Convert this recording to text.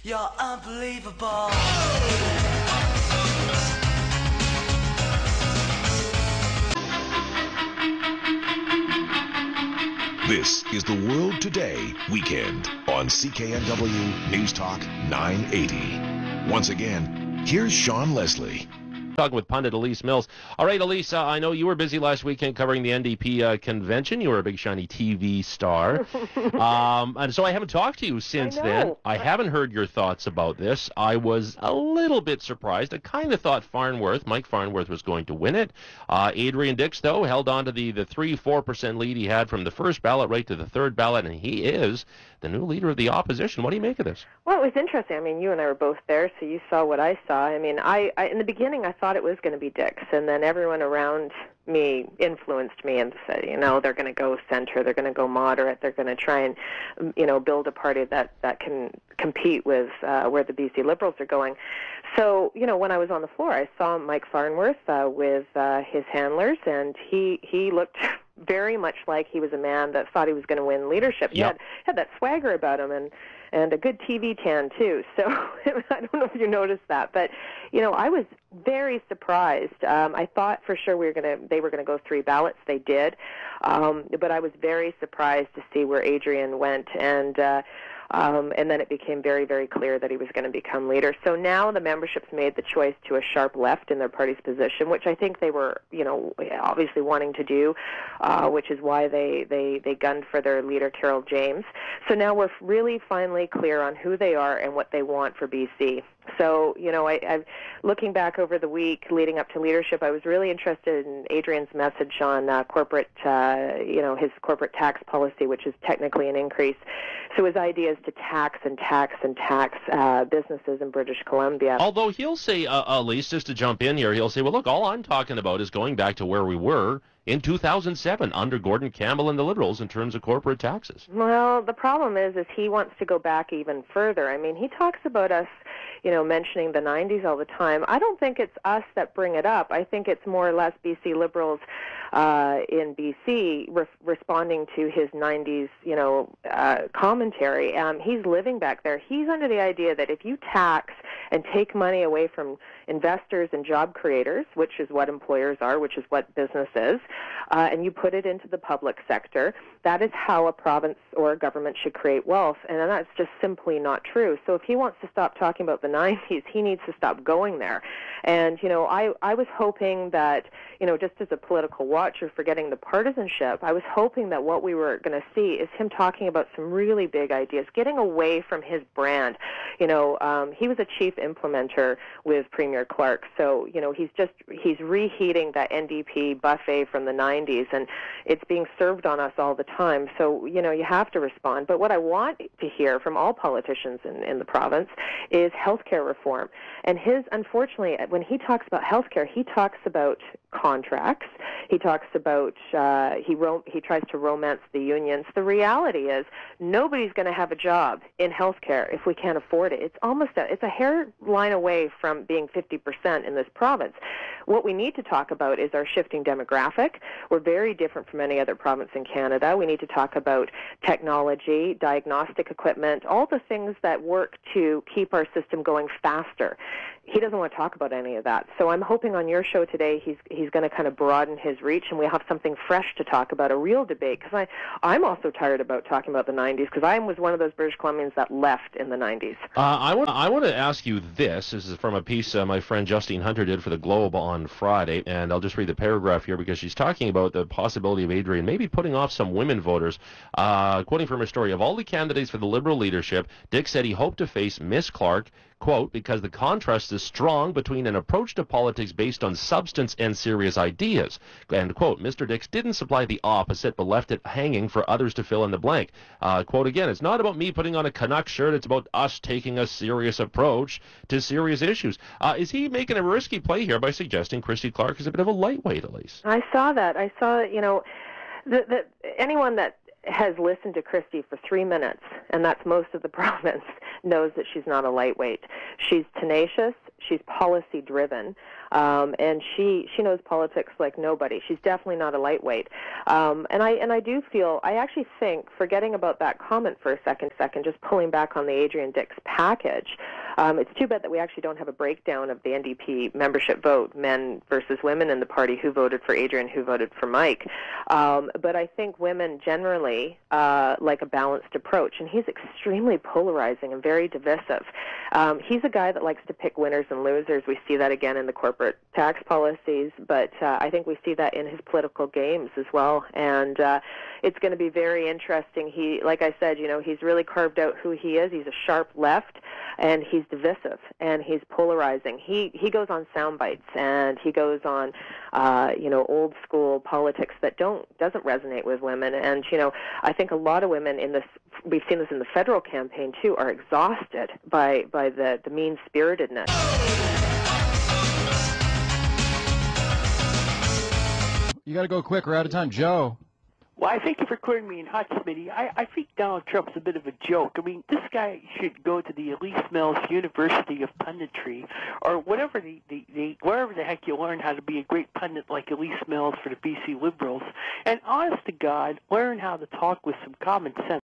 You're unbelievable. This is the World Today Weekend on CKNW News Talk 980. Once again, here's Sean Leslie. Talking with pundit Alise Mills. All right, Alise, I know you were busy last weekend covering the NDP convention. You were a big shiny TV star. And so I haven't talked to you since then. I haven't heard your thoughts about this. I was a little bit surprised. I kind of thought Mike Farnworth was going to win it. Adrian Dix, though, held on to the 3-4% lead he had from the first ballot right to the third ballot, and he is the new leader of the opposition. What do you make of this? Well, it was interesting. I mean, you and I were both there, so you saw what I saw. I mean, I in the beginning, I thought it was going to be Dix, and then everyone around me influenced me and said, they're going to go center, they're going to go moderate, they're going to try and, build a party that can compete with where the BC Liberals are going. So, when I was on the floor, I saw Mike Farnworth with his handlers, and he looked very much like he was a man that thought he was going to win leadership. He had that swagger about him and a good TV tan, too. So I don't know if you noticed that. But, I was very surprised. I thought for sure they were going to go 3 ballots. They did. But I was very surprised to see where Adrian went. And then it became very, very clear that he was going to become leader. So now the membership's made the choice to a sharp left in their party's position, which I think they were, obviously wanting to do, which is why they gunned for their leader, Carol James. So now we're really finally clear on who they are and what they want for BC. So, I looking back over the week leading up to leadership, I was really interested in Adrian's message on corporate, his corporate tax policy, which is technically an increase. So his idea is to tax businesses in British Columbia. Although he'll say, Alise, just to jump in here, he'll say, well, look, all I'm talking about is going back to where we were in 2007 under Gordon Campbell and the Liberals in terms of corporate taxes. Well, the problem is he wants to go back even further. I mean, he talks about us, mentioning the 90s all the time. I don't think it's us that bring it up. I think it's more or less BC Liberals in BC responding to his 90s, commentary. He's living back there. He's under the idea that if you tax and take money away from investors and job creators, which is what employers are, which is what business is, and you put it into the public sector, that is how a province or a government should create wealth, and that's just simply not true. So if he wants to stop talking about the 90s, he needs to stop going there. And, I was hoping that, just as a political watcher, forgetting the partisanship, I was hoping that what we were going to see is him talking about some really big ideas, getting away from his brand. He was a chief implementer with Premier Clark, so, he's reheating that NDP buffet from the 90s, and it's being served on us all the time. So, you have to respond. But what I want to hear from all politicians in the province is healthcare reform. And unfortunately, when he talks about healthcare, he talks about contracts. He talks about he tries to romance the unions. The reality is nobody's going to have a job in healthcare if we can't afford it. It's a hairline away from being 50% in this province. What we need to talk about is our shifting demographic. We're very different from any other province in Canada. We need to talk about technology, diagnostic equipment, all the things that work to keep our system going faster. He doesn't want to talk about any of that. So I'm hoping on your show today he's going to kind of broaden his reach and we'll have something fresh to talk about, a real debate. Because I'm also tired about talking about the 90s because I was one of those British Columbians that left in the 90s. I want to ask you this. This is from a piece my friend Justine Hunter did for the Globe on Friday, and I'll just read the paragraph here because she's talking about the possibility of Adrian maybe putting off some women voters. Quoting from her story, of all the candidates for the Liberal leadership, Dick said he hoped to face Miss Clark, quote, because the contrast is strong between an approach to politics based on substance and serious ideas. And, quote, Mr. Dix didn't supply the opposite but left it hanging for others to fill in the blank. Quote again, it's not about me putting on a Canuck shirt, it's about us taking a serious approach to serious issues. Is he making a risky play here by suggesting Christy Clark is a bit of a lightweight, at least? I saw that. I saw, anyone that has listened to Christy for 3 minutes, and that's most of the province, knows that she's not a lightweight. She's tenacious. She's policy-driven. and she knows politics like nobody. She's definitely not a lightweight. And I do feel, I actually think, forgetting about that comment for a second, just pulling back on the Adrian Dix package, it's too bad that we actually don't have a breakdown of the NDP membership vote, men versus women in the party, who voted for Adrian, who voted for Mike. But I think women generally like a balanced approach, and he's extremely polarizing and very divisive. He's a guy that likes to pick winners and losers. We see that again in the corporate tax policies, but I think we see that in his political games as well. And it's going to be very interesting. He, like I said, he's really carved out who he is. He's a sharp left, and he's divisive, and he's polarizing. He goes on sound bites, and he goes on old school politics that doesn't resonate with women. And I think a lot of women in this, we've seen this in the federal campaign too, are exhausted by the mean-spiritedness. You got to go quick. We're out of time. Joe. Well, I thank you for quoting me in hot, Smitty. I think Donald Trump's a bit of a joke. I mean, this guy should go to the Alise Mills University of Punditry, or whatever wherever the heck you learn how to be a great pundit like Alise Mills for the BC Liberals, and honest to God, learn how to talk with some common sense.